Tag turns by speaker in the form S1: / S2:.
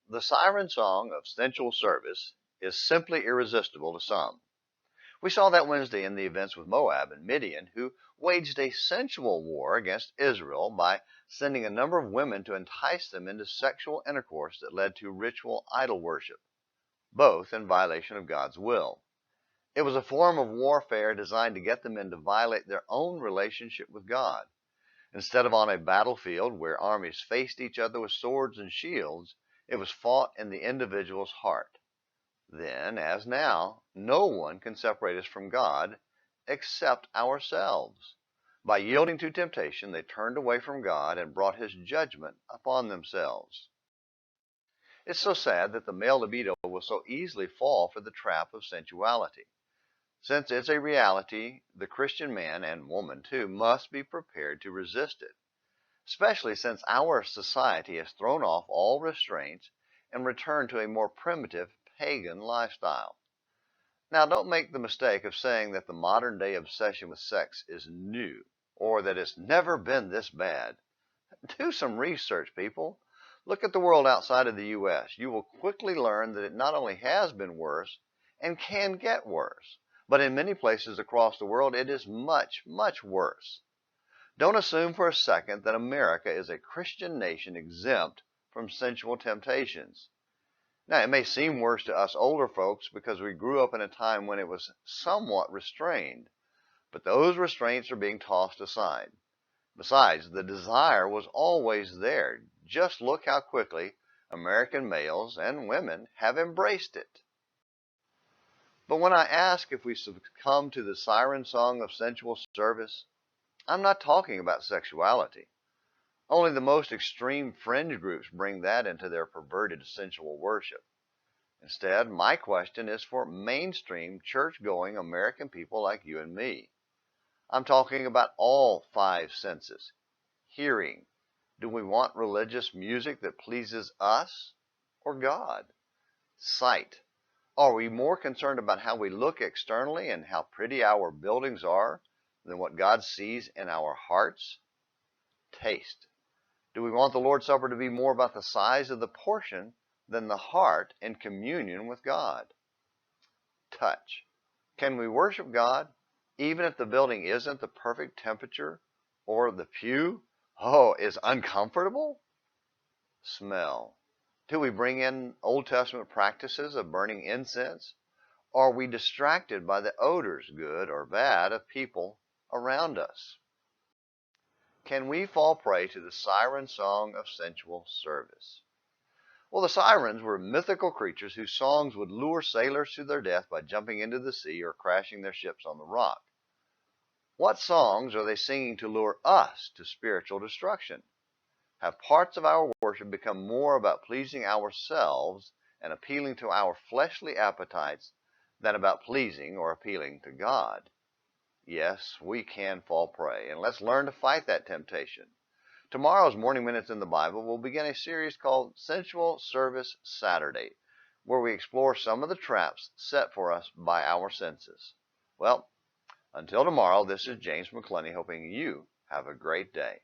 S1: The siren song of sensual service is simply irresistible to some. We saw that Wednesday in the events with Moab and Midian, who waged a sensual war against Israel by sending a number of women to entice them into sexual intercourse that led to ritual idol worship, both in violation of God's will. It was a form of warfare designed to get the men to violate their own relationship with God. Instead of on a battlefield where armies faced each other with swords and shields, it was fought in the individual's heart. Then, as now, no one can separate us from God except ourselves. By yielding to temptation, they turned away from God and brought His judgment upon themselves. It's so sad that the male libido will so easily fall for the trap of sensuality. Since it's a reality, the Christian man, and woman too, must be prepared to resist it, especially since our society has thrown off all restraints and returned to a more primitive pagan lifestyle. Now, don't make the mistake of saying that the modern day obsession with sex is new, or that it's never been this bad. Do some research, people. Look at the world outside of the U.S. You will quickly learn that it not only has been worse and can get worse, but in many places across the world it is much, much worse. Don't assume for a second that America is a Christian nation exempt from sensual temptations. Now, it may seem worse to us older folks because we grew up in a time when it was somewhat restrained, but those restraints are being tossed aside. Besides, the desire was always there. Just look how quickly American males and women have embraced it. But when I ask if we succumb to the siren song of sensual service, I'm not talking about sexuality. Only the most extreme fringe groups bring that into their perverted sensual worship. Instead, my question is for mainstream church-going American people like you and me. I'm talking about all five senses. Hearing. Do we want religious music that pleases us or God? Sight. Are we more concerned about how we look externally and how pretty our buildings are than what God sees in our hearts? Taste. Do we want the Lord's Supper to be more about the size of the portion than the heart in communion with God? Touch. Can we worship God even if the building isn't the perfect temperature or the pew, is uncomfortable? Smell. Do we bring in Old Testament practices of burning incense? Or are we distracted by the odors, good or bad, of people around us? Can we fall prey to the siren song of sensual service? Well, the sirens were mythical creatures whose songs would lure sailors to their death by jumping into the sea or crashing their ships on the rock. What songs are they singing to lure us to spiritual destruction? Have parts of our worship become more about pleasing ourselves and appealing to our fleshly appetites than about pleasing or appealing to God? Yes, we can fall prey, and let's learn to fight that temptation. Tomorrow's Morning Minutes in the Bible will begin a series called Sensual Service Saturday, where we explore some of the traps set for us by our senses. Well, until tomorrow, this is James McClenny hoping you have a great day.